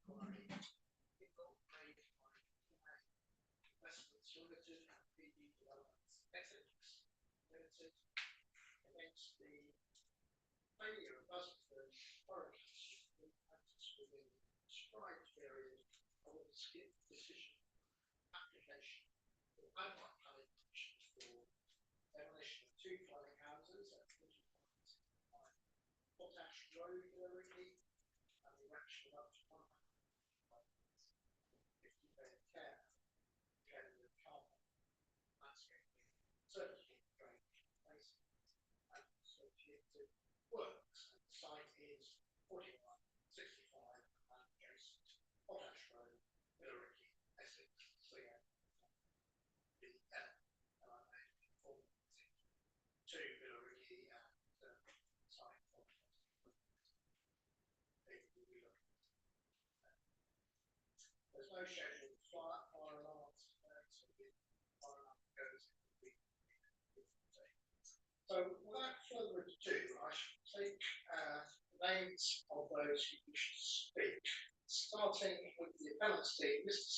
Investments Limited and PD Developments Ethics Limited against the failure of Busford authorities to practice within the prescribed period of a skip decision application for landmark planning permissions for demolition of 2 dwelling houses at 45 Potash Road, Billericay, and the erection of up to 150-bed care with carbon landscaping, certainly drainage placement, and associated works. And the site is 4165 and adjacent Potash Road, Billericay, Essex, CN. The and I made informal to Billericay and site there's no scheduled fire alarms, so the fire alarm goes in the week. So without further ado, I should take the names of those who wish to speak, starting with the appellant's team. Mr.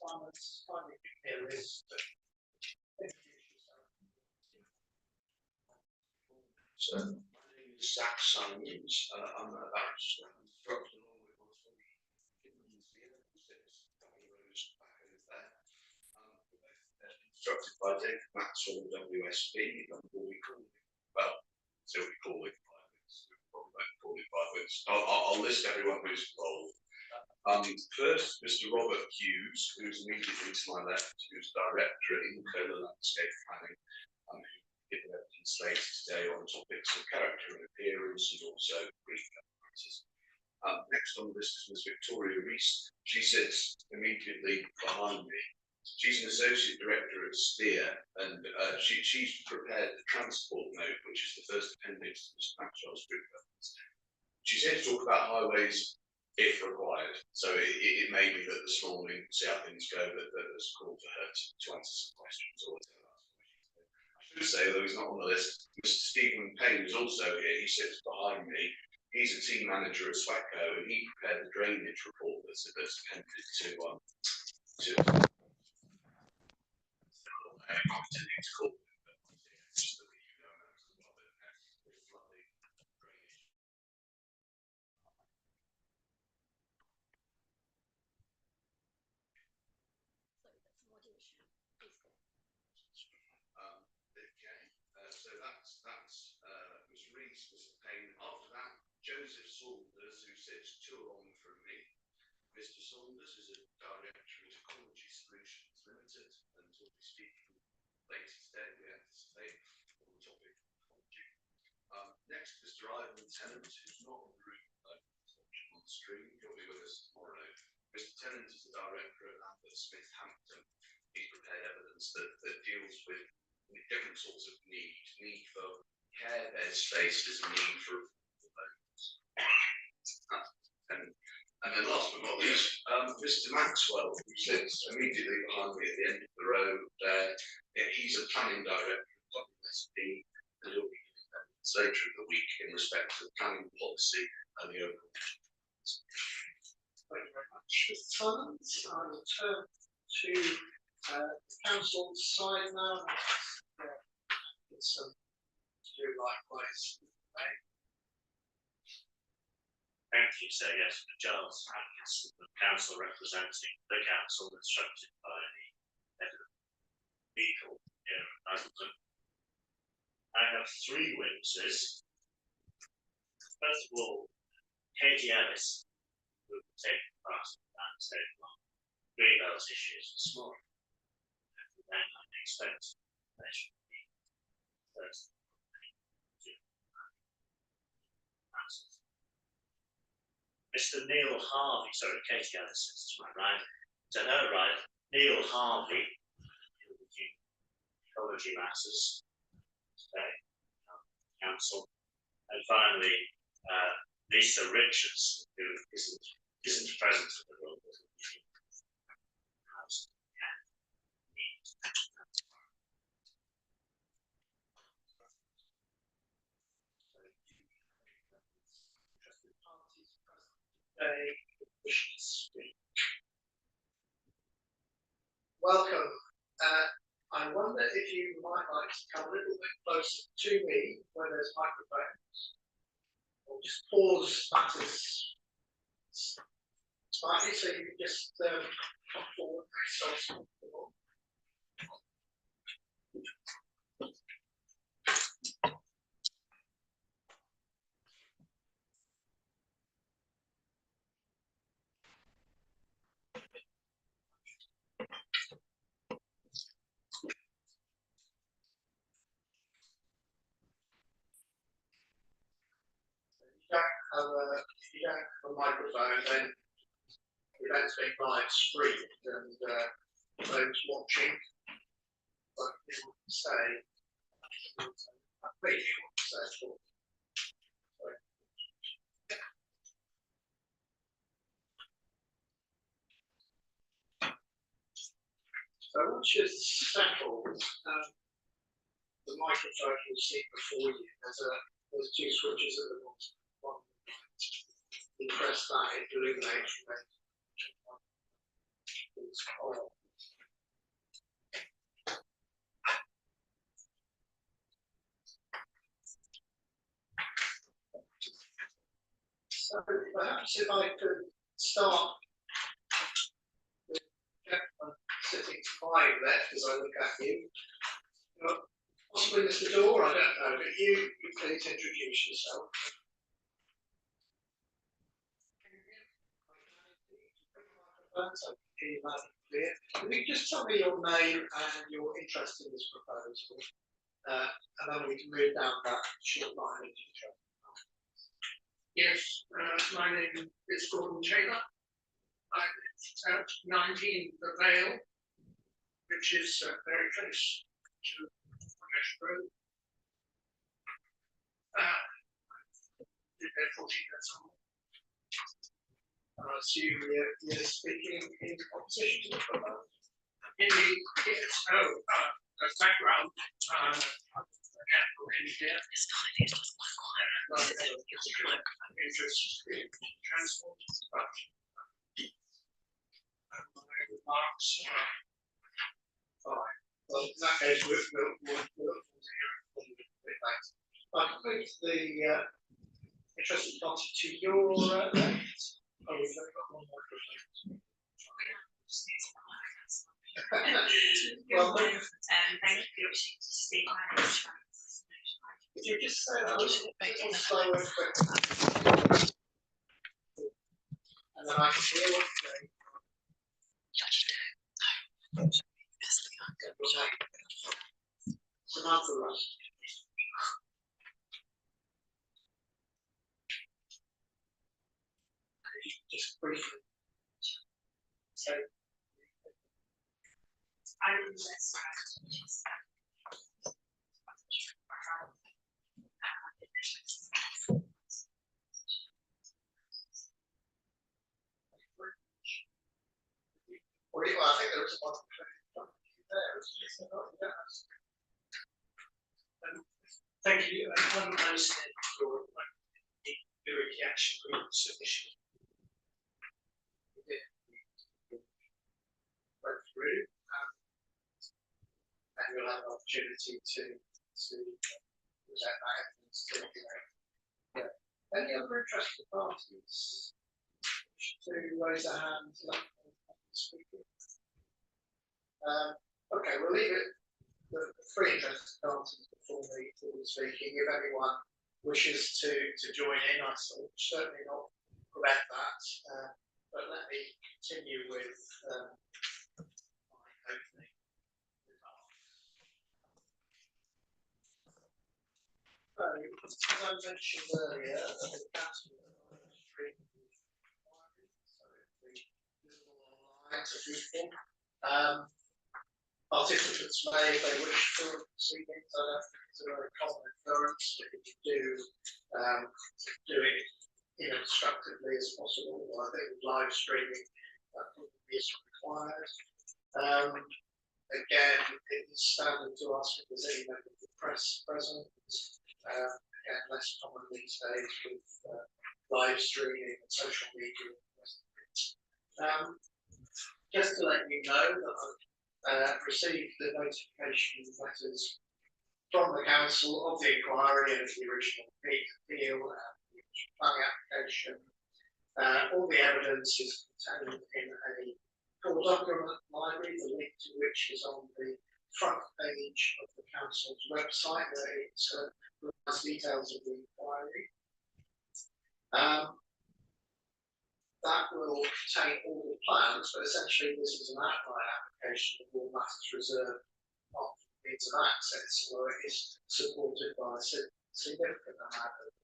Simons, kindly give me a list. So, my name is Zach Simons. I'm a barrister and instructor along with my colleague instructed by David Maxwell, WSP, and what we call it. Well, so we call it 5 minutes. We probably won't call it 5 minutes. I'll list everyone who's involved. First, Mr. Robert Hughes, who's immediately to my left, who's Director at Incola Landscape Planning, who given evidence later today on topics of character and appearance and also green matters. Next on the list is Ms. Victoria Rees. She sits immediately behind me. She's an Associate Director at Steer, and she's prepared the transport note, which is the first appendix to Mr. Maxwell's group reference. She's here to talk about highways if required. So it may be that this morning, see how things go, that there's a call for her to answer some questions or whatever. I should say, though he's not on the list, Mr. Stephen Payne is also here. He sits behind me. He's a team manager at SWACO, and he prepared the drainage report that's appended to continue to call him, but just so that you know, flooding, drainage. So that's Ms. Rees, Mr. Payne. After that, Joseph Saunders, who sits 2 along from me. Mr. Saunders is a director at Ecology Solutions Limited, and will be speaking later today, we anticipate, on the topic of ecology. Next, Mr. Ivan Tennant, who's not on the route, on the screen. He'll be with us tomorrow. Mr. Tennant is the director at Lambert Smith Hampton. He's prepared evidence that deals with different sorts of need for care bed space, there's a need for and then last but not least, Mr. Maxwell, who sits immediately behind me at the end of the road there. He's a planning director at WSP, and he'll be giving evidence later in the week in respect to planning policy and the overall. Thank you very much, Mr. Simons. I will turn to the council's side now. It's to do likewise. Right? Thank you, sir. Yes, Giles Atkinson, the council representing the council, instructed by the head of legal here at Basildon. I have 3 witnesses. First of all, Katie Ellis, who will take part in the landscape on Greenbelt's issues this morning. And then I expect they should be first. Mr. Neil Harvey, sorry, Katie Ellis sits to my right. To her right, Neil Harvey, ecology matters today, council. And finally, Lisa Richards, who isn't present at the moment. Wish to welcome. I wonder if you might like to come a little bit closer to me where there's microphones, or just pause matters slightly so you can just come forward, make yourselves comfortable. If you don't have a microphone, then events being live streamed, and those watching, but you want to say, please you want to say. So once you're settled, the microphone you'll see before you. There's two switches at the bottom. One, you press that, it illuminates the it's on. So perhaps if I could start with gentleman sitting to my left as I look at you. Possibly Mr. Dorr, I don't know, but you please introduce yourself. Can you just tell me your name and your interest in this proposal, and then we can move down that short line of interest. Yes, my name is Gordon Taylor. I live at 19 The Vale, which is very close to Potash Road. Lived there 14 years old. I assume you're speaking in opposition to the proposal. Indeed, yes. As background, I'm a mechanical engineer. I have a particular interest in transport, but my remarks are fine. Well, in that case, we'll look forward to hearing from you. Thanks. I conclude the interested party to your left. Oh, we've only got one microphone. Well, thank you for the opportunity to speak. if you just say that a little slower and quicker, and then I can hear what you're saying. Samantha Rush. Just briefly. So, I'm in the West well, I think there was one there. Thank you. One nice for the Billericay Action Group submission. Right through, and you'll have an opportunity to present that evidence to any other interested parties to raise their hands and speak. Okay, we'll leave it the three interested parties before me speaking. If anyone wishes to join in, I will certainly not prevent that. But let me continue with my opening remarks. So, as I mentioned earlier, the council stream so it'll be visible online to people. Participants may, if they wish to proceedings, I don't think it's a very common occurrence, but if you do it inobstructively as possible. I think live streaming is required. Again, it is standard to ask if there's any member of the press present. Again, less common these days with live streaming and social media. Just to let you know that received the notification letters from the council of the inquiry and the original appeal, the planning application. All the evidence is contained in a full document library, the link to which is on the front page of the council's website, where it provides details of the inquiry. That will contain all the plans, but essentially this is an outline application of all matters reserved of means of access, where it is supported by a significant amount of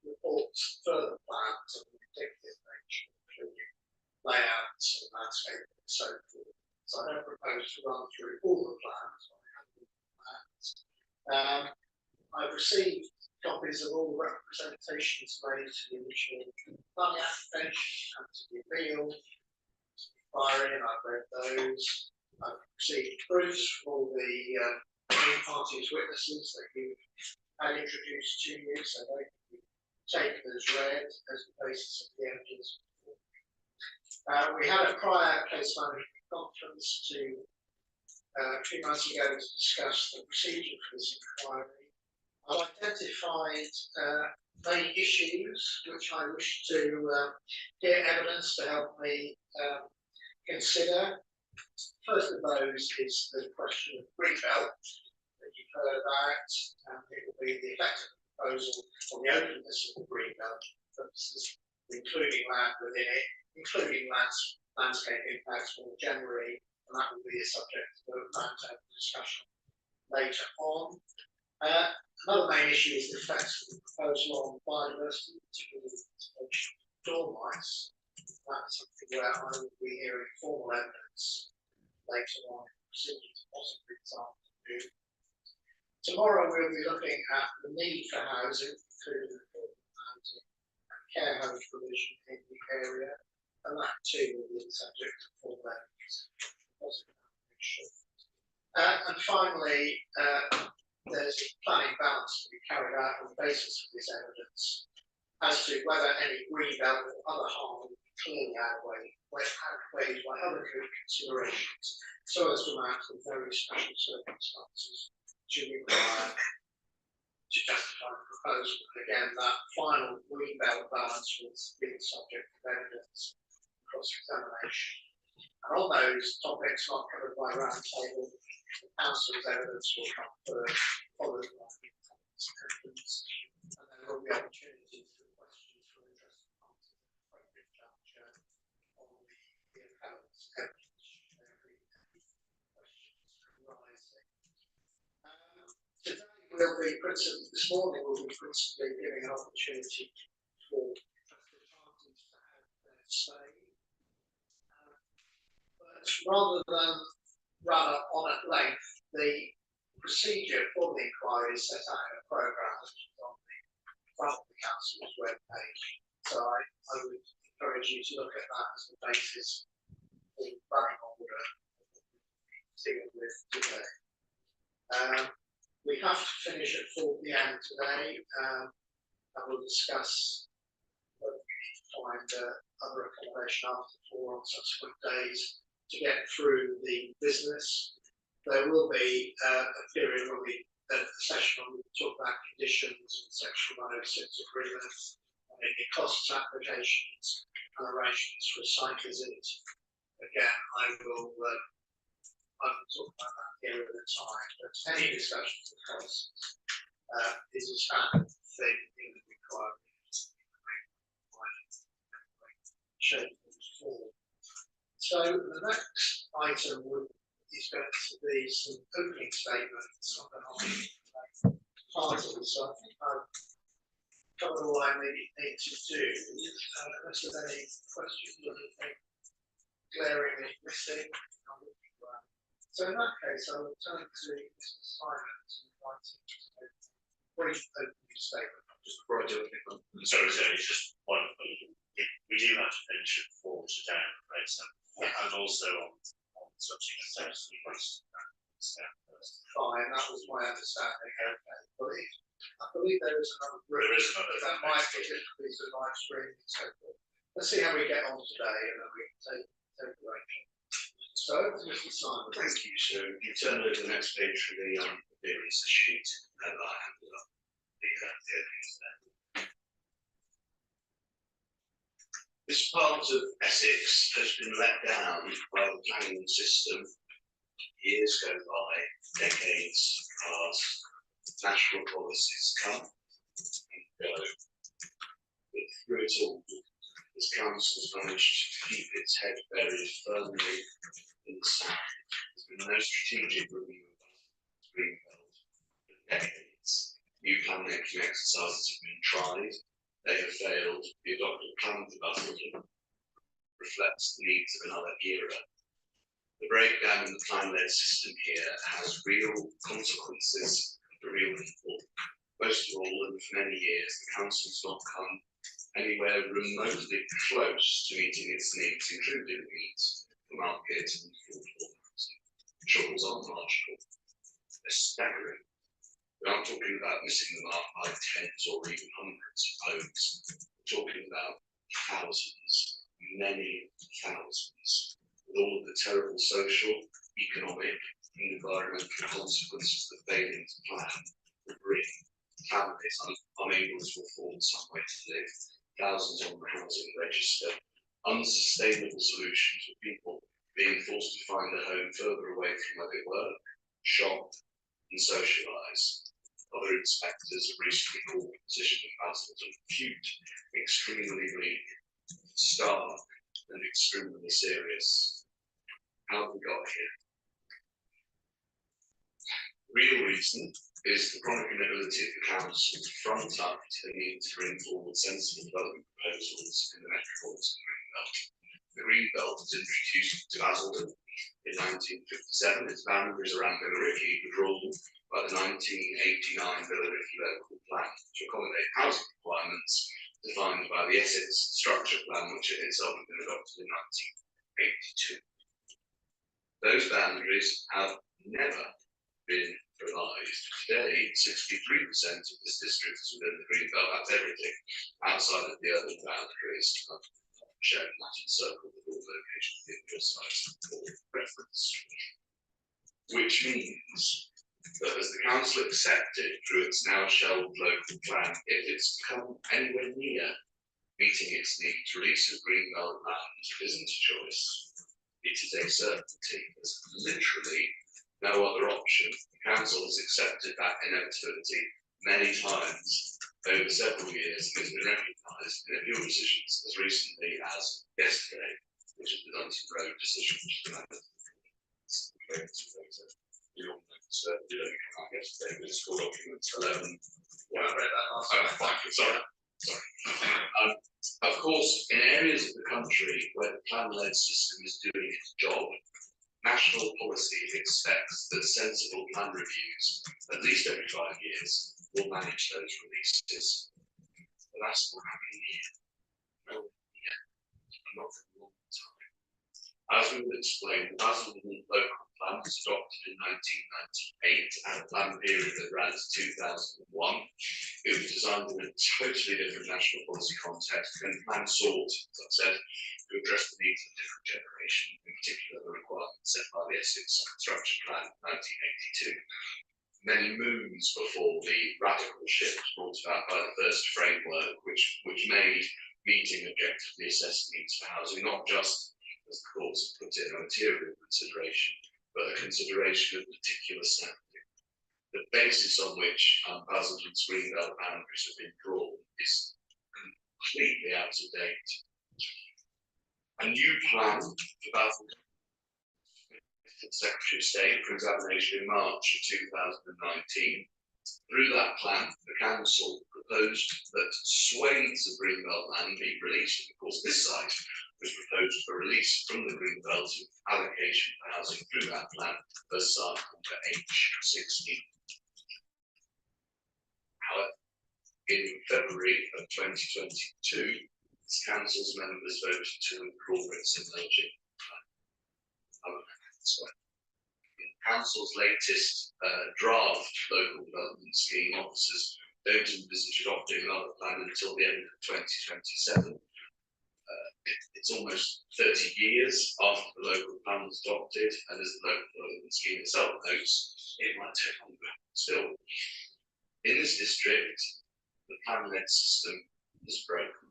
reports, further plans of an indicative nature, including layouts and landscaping and so forth. So I don't propose to run through all the plans. I've received copies of all representations made to the original planning application and to the appeal, inquiry, and I've read those. I've received proofs from all the main parties' witnesses that you had introduced to you, so they can be taken as read as the basis of the evidence. We had a prior case management conference a few months ago to discuss the procedure for this inquiry. I've identified main issues which I wish to get evidence to help me consider. First of those is the question of greenbelt that you've heard about, and it will be the effect of the proposal on the openness of the greenbelt purposes, including land within it, including landscape impacts more generally, and that will be a subject of a discussion later on. Another main issue is the effects of the proposal on biodiversity, particularly dormice. That's something where I will be hearing formal evidence later on in the proceedings, possibly this afternoon. Tomorrow we'll be looking at the need for housing, including affordable housing and care home provision in the area, and that too will be the subject of formal evidence. And finally, there's planning balance to be carried out on the basis of this evidence as to whether any greenbelt or other harm will be clearly outweighed by other considerations, so as to amount to very special circumstances to require to justify the proposal. Again, that final greenbelt balance will be the subject of evidence cross-examination. And on those topics not covered by roundtable, the council's evidence will come first, followed by the evidence, and there will be opportunities for questions from interested parties at the appropriate juncture on the appellant's evidence. There will be questions arising. Today will be principally, this morning will be principally giving an opportunity for interested parties to have their say. But rather than run on at length, the procedure for the inquiry is set out in a programme which is on the front of the council's web page. So I would encourage you to look at that as the basis for the running order dealing with today. We have to finish at 4 PM today, and we'll discuss whether we need to find other accommodation after 4 on subsequent days to get through the business. There will be a period where the session where we talk about conditions and section 106 agreements, and any costs applications and arrangements for a site visit. Again, I will talk about that here at the time, but any discussions of costs is a standard thing in the requirement shape and form. So the next item is going to be some opening statements on behalf of parties. So I think I've covered all I need to do, unless there's any questions or anything glaringly missing. So in that case, I will turn to Mr. Simon to invite him to make a brief opening statement. Just before I do anything, Sorry, it's just one thing. We do have to finish at 4 today, I'm afraid, so, and also on subject steps, we must step first. Fine, that was my understanding. Okay, I believe there is another room. There is another that room. might be difficulties with live streaming and so forth. Let's see how we get on today, and then we can take a break. So, Mr. Simon. Thank you. So if you turn over the next page for the various sheet that I handed up. This part of Essex has been let down by the planning system. Years go by, decades pass, national policies come and go. But through it all, this council's managed to keep its head buried firmly in the sand. There's been no strategic review of Greenbelt for decades. New plan making exercises have been tried. They have failed. The adopted plan for Basildon reflects the needs of another era. The breakdown in the plan-led system here has real consequences for real people. Most of all, and for many years, the council's not come anywhere remotely close to meeting its needs, including needs for market and affordable housing. Troubles aren't marginal, they're staggering. We aren't talking about missing the mark by tens or even hundreds of homes. We're talking about thousands, many thousands, with all of the terrible social, economic, and environmental consequences that failing to plan will bring. Families unable to afford somewhere to live, thousands on the housing register, unsustainable solutions for people being forced to find a home further away from where they work, shop, and socialise. Other inspectors have recently called the position of Basildon acute, extremely bleak, stark, and extremely serious. How have we got here? The real reason is the chronic inability of the council to front up to the need to bring forward sensible development proposals in the metropolitan Greenbelt. The Greenbelt was introduced to Basildon in 1957. Its boundaries around Billericay were drawn by the 1989 Billericay local plan to accommodate housing requirements defined by the Essex Structure Plan, which it itself had been adopted in 1982. Those boundaries have never been revised. Today, 63% of this district is within the Greenbelt. That's everything outside of the urban boundaries. I've shown that in circle with all locations in your site for reference. Which means that as the council accepted through its now shelved local plan, if it's come anywhere near meeting its need to release of Greenbelt land isn't a choice. It is a certainty. There's literally no other option. The council has accepted that inevitability many times over several years and has been recognised in appeal decisions as recently as yesterday, which is the Dunton Road decision, which is the matter. I guess they school documents 11. Yeah, I read that last time. Thank you. Sorry. Of course, in areas of the country where the plan-led system is doing its job, national policy expects that sensible plan reviews, at least every 5 years, will manage those releases. But that's not happening here. No, here. Not for a long time. As we will explain, the Basildon local plan was adopted in 1998 and a plan period that ran to 2001. It was designed in a totally different national policy context, and the plan sought, as I've said, to address the needs of a different generation, in particular the requirements set by the Essex Structure Plan 1982. Many moons before the radical shift brought about by the first framework, which made meeting objectively assessed needs for housing not just, as the courts have put in, a material consideration, but a consideration of particular standing. The basis on which Basildon's Greenbelt boundaries have been drawn is completely out of date. A new plan for Basildon, the Secretary of State for examination in March of 2019. Through that plan, the council proposed that swathes of Greenbelt land be released. Of course, this site was proposed for release from the Greenbelt of allocation for housing through that plan as site under H16. However, in February of 2022, this council's members voted to withdraw its emerging plan. In the council's latest draft local development scheme, officers don't envisage adopting another plan until the end of 2027. it's almost 30 years after the local plan was adopted, and as the local development scheme itself notes, it might take longer. Still, in this district, the plan-led system is broken.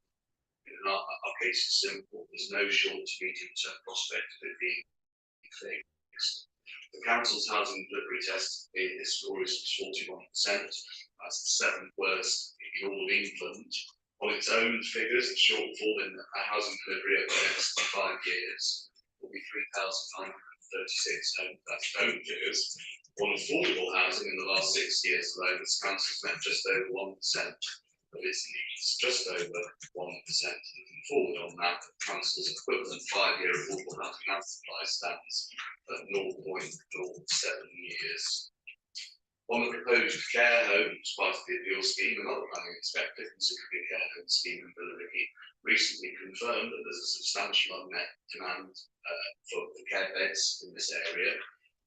In our case, it's simple. There's no short to medium-term prospect of it being fixed. The council's housing delivery test in this score is 41%. That's the seventh worst in all of England. On its own figures, the shortfall in housing delivery over the next 5 years will be 3,936 homes. That's own figures. On affordable housing in the last 6 years alone, this council's met just over 1% of its needs, just over 1%. Looking forward on that, the council's equivalent 5-year affordable housing land supply stands at 0.07 years. On the proposed care home, as part of the appeal scheme, another planning inspector considering a care home scheme in Billericay recently confirmed that there's a substantial unmet demand for care beds in this area.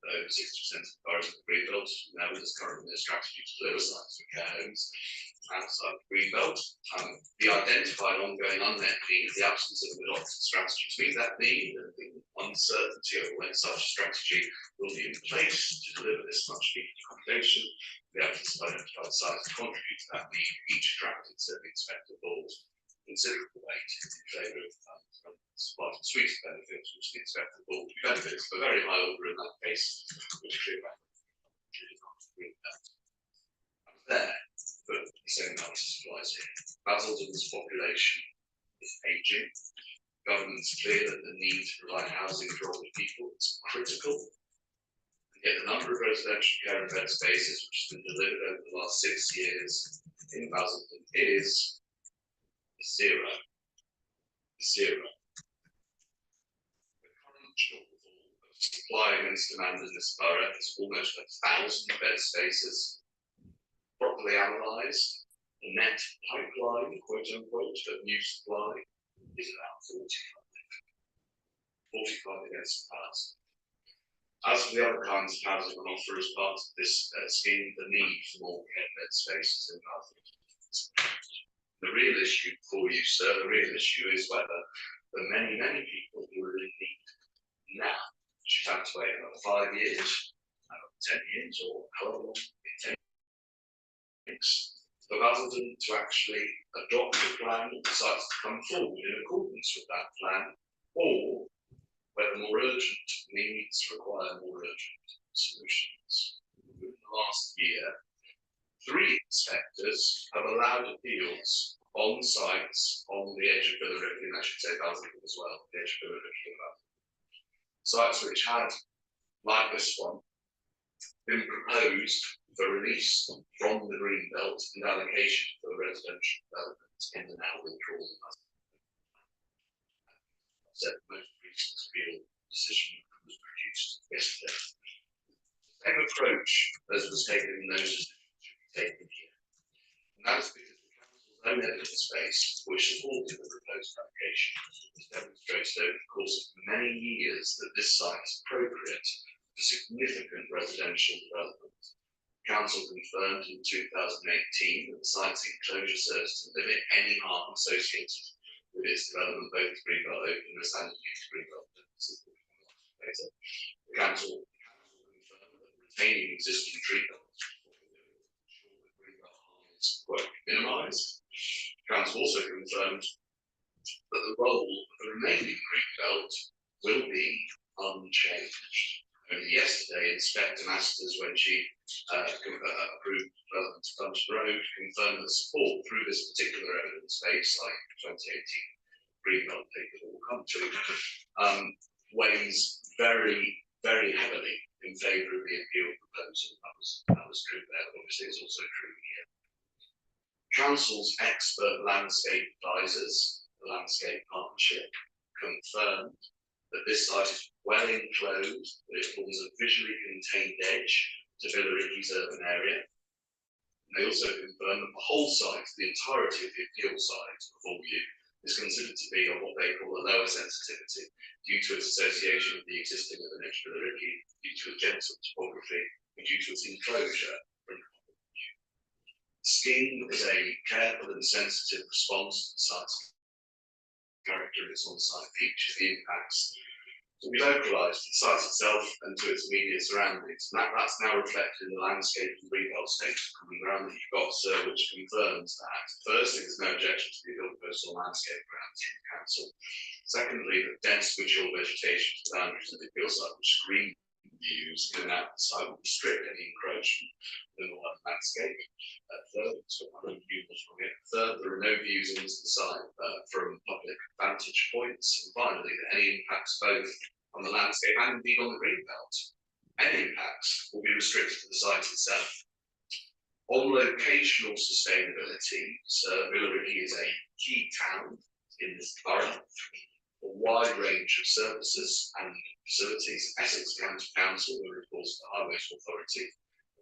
Over 60% of the boroughs of the Greenbelt now there's currently a strategy to deliver sites for care homes outside the Greenbelt. The identified ongoing unmet need, the absence of an adopted strategy to meet that need, and the uncertainty over when such a strategy will be in place to deliver this much needed accommodation. The absence of identified sites to contribute to that need, each attracted Civil Inspector Board considerable weight in favour of part of the suite of benefits which the Inspector Board benefits of a very high order in that case, which clear back there, but the same analysis applies here. Basildon's population is ageing. Government's clear that the need to provide housing for older people is critical. And yet the number of residential care and bed spaces which has been delivered over the last 6 years in Basildon is zero. The current shortfall of supply against demand in this borough is almost 1,000 bed spaces. Properly analysed, the net pipeline, quote unquote, of new supply is about 45 against the past. As for the other kinds of housing on offer as part of this scheme, the need for more care bed spaces in Basildon. The real issue for you, sir, the real issue is whether the many people who are in need now should have to wait another 5 years, another 10 years, or however long it takes for Basildon to actually adopt a plan and decides to come forward in accordance with that plan, or whether more urgent needs require more urgent solutions. In the last year, 3 inspectors have allowed appeals on sites on the edge of Billericay, and I should say Basildon as well, the edge of Billericay and Basildon. Sites which had, like this one, been proposed for release from the Greenbelt and allocation for residential development in the now withdrawn. Said the most recent appeal decision was produced yesterday. The same approach as was taken in those decisions should be taken here. And that's because the council's own evidence base, which supported the proposed application, has demonstrated over the course of many years that this site is appropriate for significant residential development. The council confirmed in 2018 that the site's enclosure serves to limit any harm associated with its development, both Greenbelt openness and use Greenbelt. The council confirmed that retaining existing tree belts will ensure that Greenbelt harm is quote minimised. The council also confirmed that the role of the remaining Greenbelt will be unchanged. Only yesterday, Inspector Masters, when she approved development of Bunch Road, confirmed that support through this particular evidence base, like 2018 Greenbelt paper that will come to, weighs very heavily in favour of the appeal proposal. That was true there, but obviously it's also true here. Council's expert landscape advisors, the Landscape Partnership, confirmed that this site is well enclosed, that it forms a visually contained edge to Billericay's urban area. And they also confirmed that the whole site, the entirety of the appeal site before you, is considered to be on what they call a lower sensitivity due to its association with the existing urban edge Billericay, due to its gentle topography, and due to its enclosure from the view. The scheme is a careful and sensitive response to the site's character of its on-site features, the impacts to be localised to the site itself and to its immediate surroundings. And that's now reflected in the landscape and rebuild status of common ground that you've got, sir, which confirms that. Firstly, there's no objection to the built coastal landscape grounds from the council. Secondly, the dense mature vegetation to the boundaries of the field site which screen views in and out of the site will restrict any encroachment in the wider landscape. Third, there are no views into the site from public vantage points. And finally, that any impacts both on the landscape and indeed on the greenbelt, any impacts will be restricted to the site itself. On locational sustainability, Billericay is a key town in this borough. A wide range of services and facilities. Essex County Council, who reports the Highways Authority,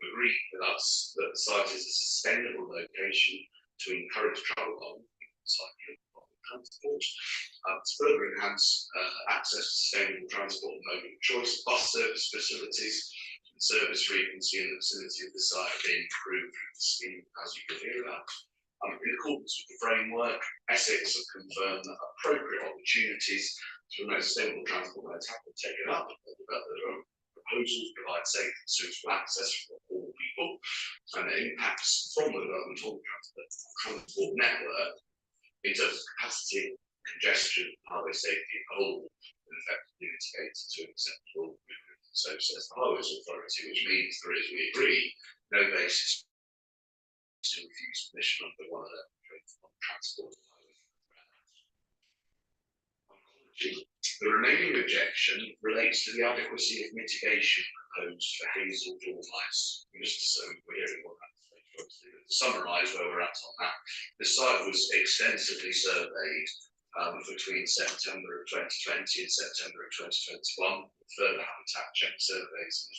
agree with us that the site is a sustainable location to encourage travel on cycling public transport, to further enhance access to sustainable transport and mode of choice. Bus service facilities and service frequency in the vicinity of the site are being improved through the scheme, as you can hear that. In accordance with the framework, Essex have confirmed that appropriate opportunities to promote sustainable transport modes have been taken up. Proposals provide safe and suitable access for all people, and the impacts from the development of the transport network in terms of capacity, congestion, highway safety and whole, and effectively mitigated to an acceptable movement. So says the Highways Authority, which means there is, we agree, no basis to refuse permission under one of the transport. The remaining objection relates to the adequacy of mitigation proposed for hazel door mice. Just so we're hearing what that is, to summarise where we're at on that, the site was extensively surveyed between September of 2020 and September of 2021, with further habitat check surveys in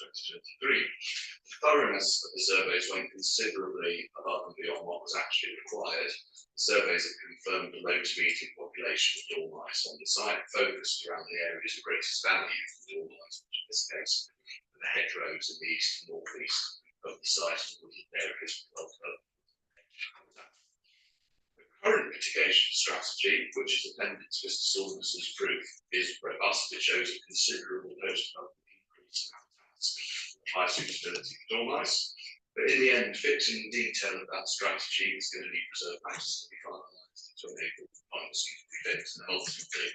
2023. The thoroughness of the surveys went considerably above and beyond what was actually required. The surveys have confirmed the low to medium population of dormice on the site, focused around the areas of greatest value for dormice, which in this case are the hedgerows in the east and northeast of the site and woodland areas of current mitigation strategy, which is appended to Mr. Saunders's proof, is robust. It shows a considerable post-development increase in habitats, high suitability for dormice. But in the end, fixing the detail of that strategy is going to need reserve matters to be finalised to enable the policy to be fixed, and ultimately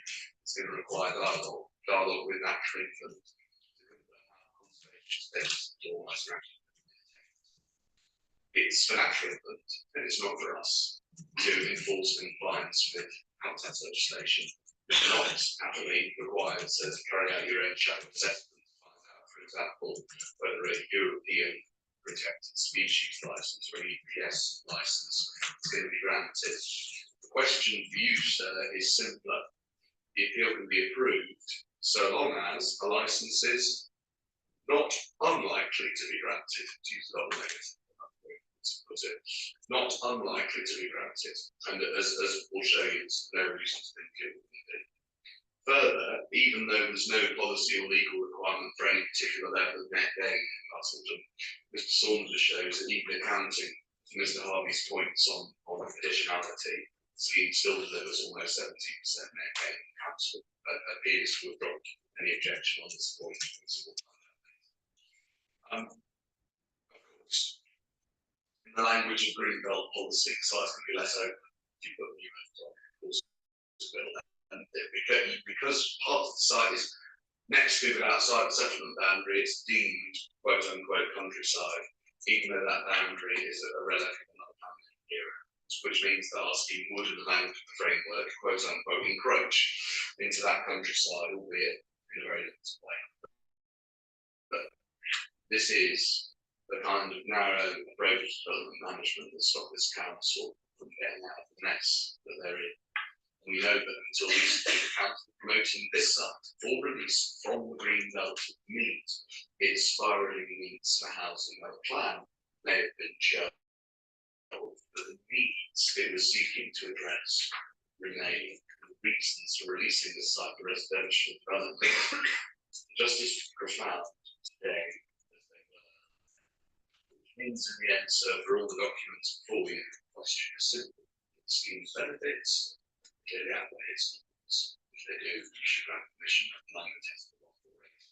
it's going to require dialogue with natural influence to confirm how conservation status of dormice are actually maintained. It's for natural influence, and it's not for us to enforce compliance with habitat legislation. You're not happily required to carry out your own shadow assessment to find out, for example, whether a European protected species license or an EPS license is going to be granted. The question for you, sir, is simpler. The appeal can be approved so long as a license is not unlikely to be granted, to use a double negative. Put it, not unlikely to be granted, and as we'll show you, there's no reason to think it wouldn't be. Further, even though there's no policy or legal requirement for any particular level of net gain in Basildon, Mr. Saunders shows that even accounting to Mr. Harvey's points on additionality, the scheme still delivers almost 70% net gain. Council appears to have dropped any objection on this point. Of course. In the language of Greenbelt policy, sites can be less open if you put new homes on, of course, and because part of the site is next to but outside the settlement boundary, it's deemed quote unquote countryside, even though that boundary is a relic of another planning era, which means that our scheme would, in the language of the framework, quote unquote, encroach into that countryside, albeit in a very limited way. But this is the kind of narrow approach to development management that stopped this council from getting out of the mess that they're in. And we know that until recently, the council promoting this site for release from the green belt to meet its spiralling needs for housing where the plan may have been shown, but the needs it was seeking to address remain. The reasons for releasing the site for residential development just as profound today. Means in the end, sir, for all the documents before you, the question is simple. The scheme's benefits clearly outweighs developments. If they do, you should grant permission to apply the test of lawful rate.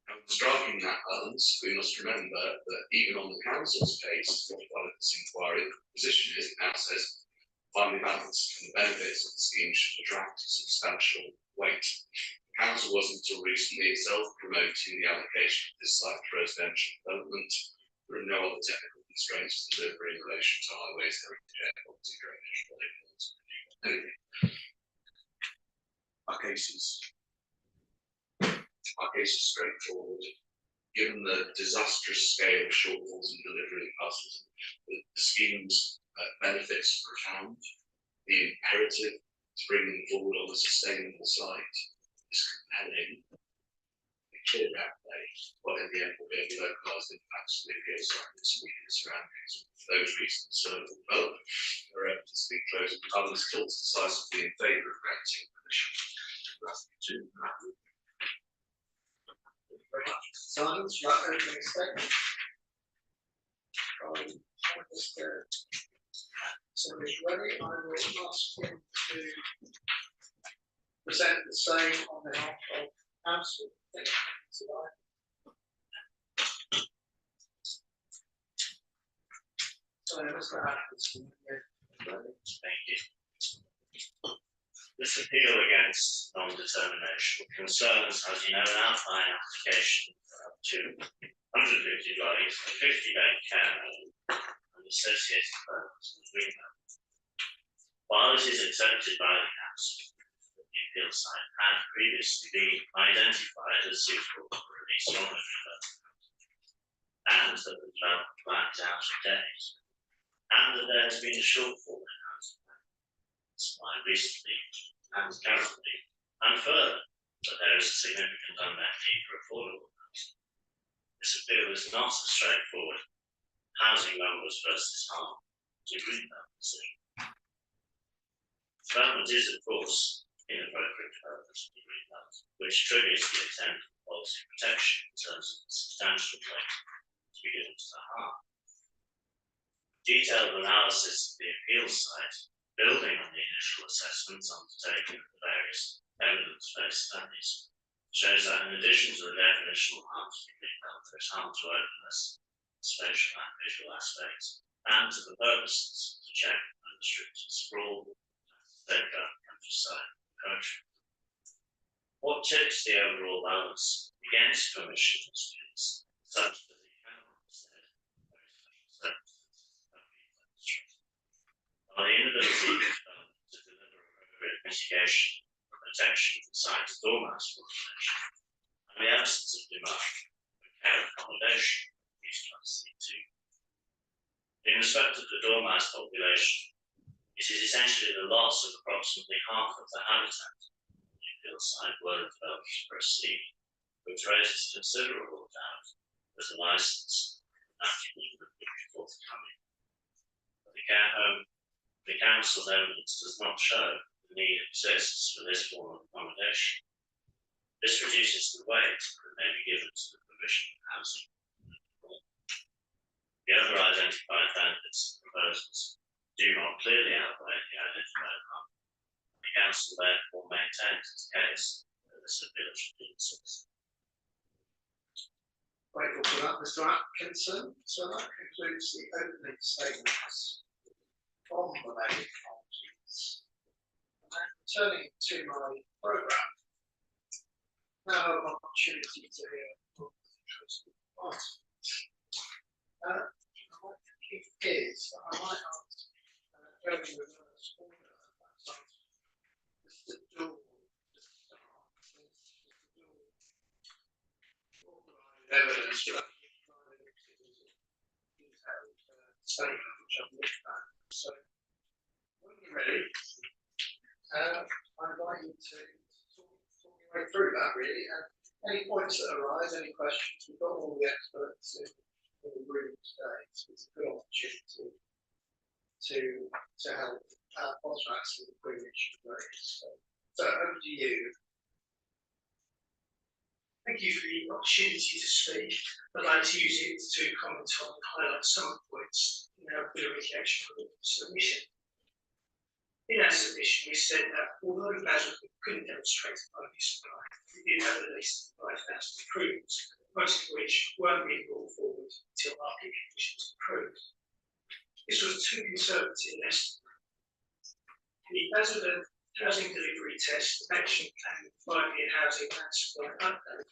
Now, striking that balance, we must remember that even on the council's case, following this inquiry, the position is, it now says, finally balanced, and the benefits of the scheme should attract substantial weight. The council was until recently itself promoting the allocation of this site for residential development. There are no other technical constraints to deliver in relation to highways, heritage, air quality, drainage, anything. Our case is straightforward. Given the disastrous scale of shortfalls in delivery passes, the scheme's benefits are profound. The imperative to bring them forward on a sustainable site is compelling. A clear outlay, but in the end will be able to localise impacts of the appeal site and its immediate surroundings. For those reasons, there are evidence to be closed. Others tilt decisively in favour of granting permission. Silence, right, opening statement. So he's ready, I will ask him to present the same on behalf of council. So Mr. Atkinson, Thank you. This appeal against non-determination concerns, as you know, an outline application for up to 150 dwellings, a 50-bed care home, and associated permits and agreement. While it is accepted by the council that the appeal site had previously been identified as suitable for release from the development, and that the development plan is out of date, and that there has been a shortfall in housing supply recently and currently, and further, that there is a significant unmet need for affordable housing. This appeal is not a straightforward housing numbers versus harm to greenbelt decision. Development is, of course, inappropriate development in greenbelt, which triggers the extent of policy protection in terms of the substantial weight to be given to the harm. Detailed analysis of the appeal site, building on the initial assessments undertaken in the various evidence-based studies, shows that in addition to the definitional harm to the greenbelt, there is harm to openness, spatial and visual aspects, and to the purposes to check unrestricted sprawl, safeguard countryside approach. What tips the overall balance against permission is such that it cannot be said very special circumstances. On the inability to deliver appropriate mitigation and protection of the site's dormouse population, and the absence of demand for care accommodation, in respect of the dormouse population, it is essentially the loss of approximately half of the habitat on the appeal site were developed to proceed, which raises considerable doubt that a licence naturally would be forthcoming. The care home, the council's evidence does not show the need exists for this form of accommodation. This reduces the weight that may be given to the provision of housing. The other identified benefits and proposals do not clearly outweigh the identified harm. The council therefore maintains its case that this appeal should be dismissed. grateful for that, Mr. Atkinson. So that concludes the opening statements from the main committees. And then turning to my programme, now I have an opportunity to hear from the interested parties. What it is, I might ask, going in reverse order, Mr. Dool, evidence to that detailed statement which I've looked at. So when you're ready, I'd like you to talk your way through that really, and any points that arise, any questions. We've got all the experts in the room today, so it's a good opportunity to help contracts with the privilege raise. So over to you. Thank you for the opportunity to speak. I'd like to use it to comment on and highlight some points in our Billericay submission. In our submission, we said that although the Basildon couldn't demonstrate a primary supply, we did have at least 5,000 approvals, most of which weren't being brought forward until market conditions improved. This was too conservative an estimate. The Basildon housing delivery test action plan 5-year housing and supply update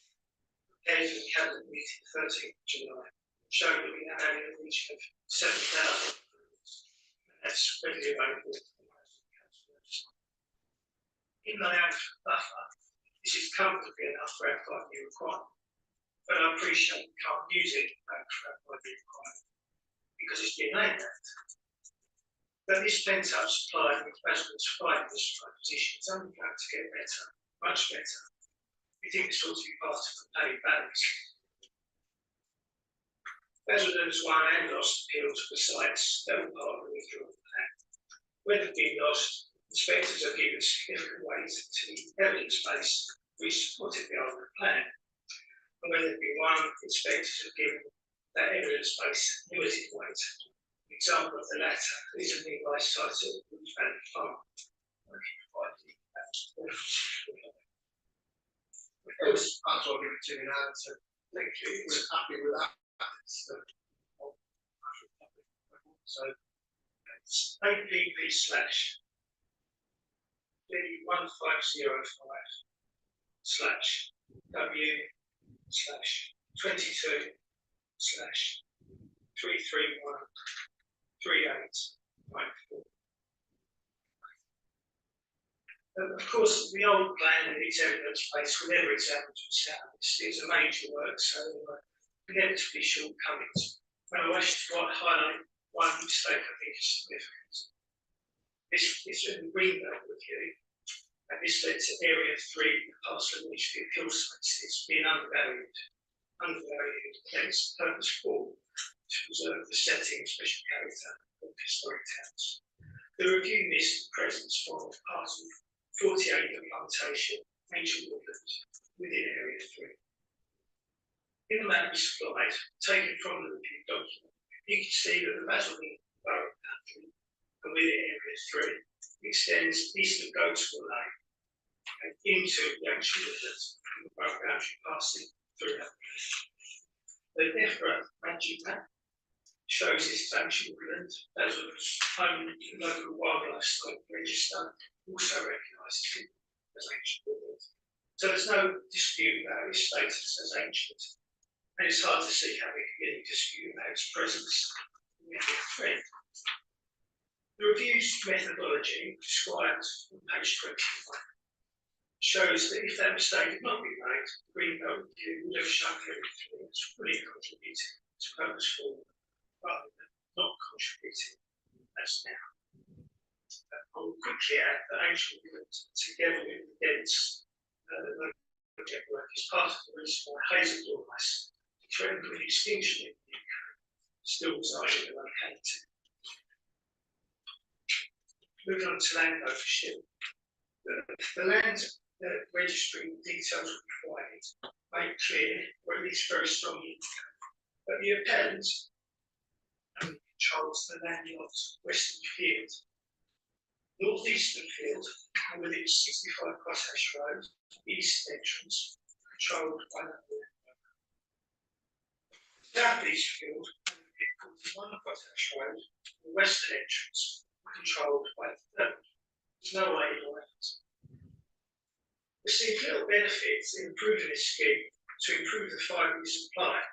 prepared for the cabinet meeting 13th of July showed that we now have a region of 7,000 approvals, and that's readily available. In the land buffer, this is comfortably enough for our 5-year requirement, but I appreciate we can't use it for our 5-year requirement because it's been named that. But this pent-up supply with Basildon's 5-year supply position is only going to get better, much better. We think this ought to be part of the paid balance. Basildon's won and lost appeals for sites that were part of the withdrawal plan. Where they've been lost, inspectors have given significant weight to the evidence base which supported the ultimate plan. And where they've been won, inspectors have given that evidence base limited weight. An example of the latter is a nearby site at Woods Valley Farm. That's what I'll give it to you now. So Thank you. we're happy with that. So It's 8PP slash D1505 slash W slash 22 slash 3313894. Of course, the old plan and its evidence base, whenever it's able to establish, is a major work, so inevitably shortcomings. And I wish to highlight one mistake I think is significant. This is in the Greenbelt review, and this led to Area 3, the parcel in which the appeal space is being undervalued against purpose 4 to preserve the setting, special character of historic towns. The review missed the presence of part of 40-acre plantation, ancient woodland within Area 3. In the map we supplied, taken from the review document, you can see that the Basildon borough boundary, and within Area 3, extends east of Goatswell Lane and into the ancient woodland, from the borough boundary passing through that place. The DEFRA magic map shows this ancient woodland as a home local wildlife site register, also recognises it as ancient woodland. So there's no dispute about its status as ancient, and it's hard to see how there can be any dispute about its presence in the Area 3. The review's methodology, described on page 21, shows that if that mistake had not been made, the Greenbelt review would have shown Area 3 as fully contributing to purpose 4 rather than not contributing as now. I will quickly add that ancient woodland, together with the dense project work, is part of the reason why hazeldoor mice, threatened with extinction in the UK, still reside in the locality. Moving on to land ownership. The land registry details provided make clear, or at least very strongly, that the appellant only controls the landlocked Western Field. Northeastern Field, and with its 65 Potash Road, east entrance, controlled by the landowner. Southeast Field, and 41 Potash Road, the western entrance, controlled by the third. There's no way in it. We see little benefits in improving this scheme to improve the 5-year supply,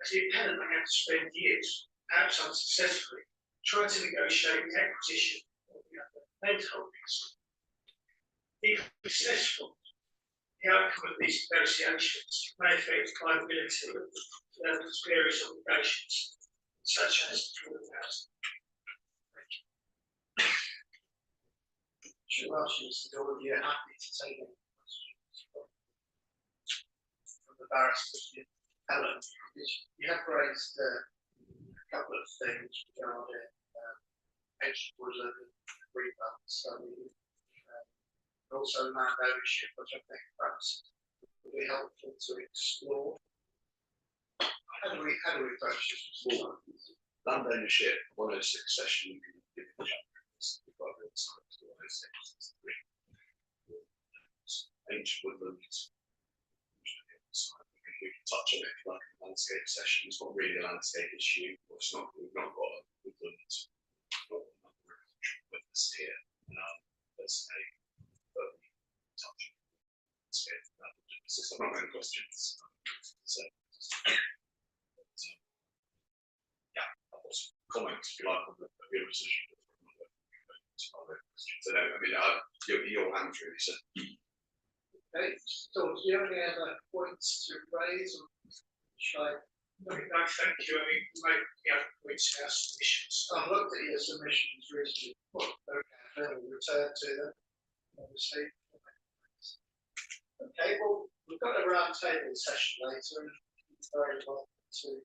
as the appellant may have to spend years, perhaps unsuccessfully, trying to negotiate the acquisition of the other land holdings. If successful, the outcome of these negotiations may affect liability of various obligations, such as the housing. should ask you, Mr. Doyle, if you're happy to take any questions from the barristers, Helen, you have raised a couple of things regarding ancient woodland and Greenbelt study, and also land ownership, which I think perhaps would be helpful to explore. How do we approach this? Land ownership, 106 session, you can give it a chapter. ancient woodlands. We can touch on it like a landscape session. It's not really a landscape issue. It's not. We've not got a woodland with us here. Let's say, but touch on landscape. So I'm not going questions. So, yeah, I've got some comments if you like on the real decision. So no, I mean, your hand really, so. Okay, so do you have any other points to raise or should I? No, thank you. I mean, we have points to our submissions. I've looked at your submissions recently. Okay, we'll return to them, obviously. Okay, well, we've got a round table session later and you're very welcome to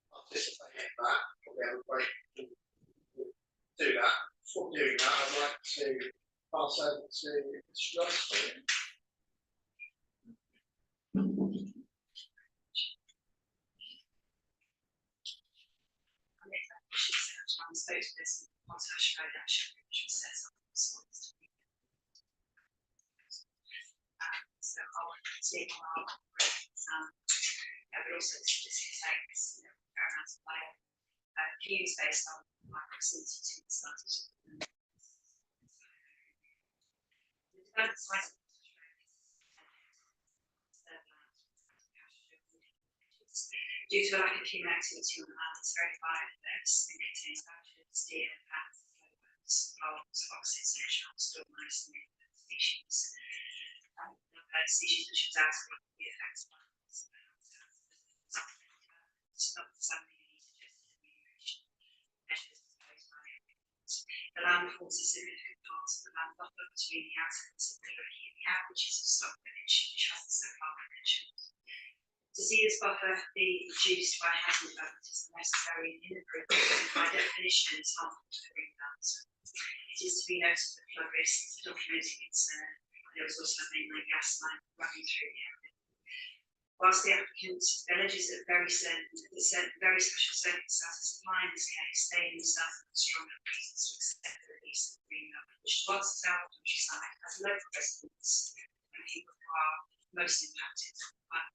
participate in that. Probably have a break to do that. Before doing that, I'd like to pass over to Mr. Ross. I spoke to this Potash production, which says on the response to me. So I'll take on our but also this takes fair amount of views based on my proximity to the site. The development site due to a lack of human activity on the land, it's very biodiverse and contains badgers, deer, bats, flowbirds, frogs, foxes, hedgehogs, dormice, and many species. Bird species which is absolutely affected by this. Notwithstanding any suggested amelioration measures proposed by the land forms a significant part of the land buffer between the outskirts of Billericay and the out, which is a stock village which hasn't so far been mentioned. To see this buffer be reduced by housing development is necessary and inappropriate, and by definition is harmful to the green belt. It is to be noted that flood risk is a documented concern, and there was also a mainline gas line running through the area. Whilst the applicant alleges that very special circumstances apply in this case, they themselves have strong reasons to accept the release of the green belt, which whilst it's our countryside, has local residents and people who are most impacted by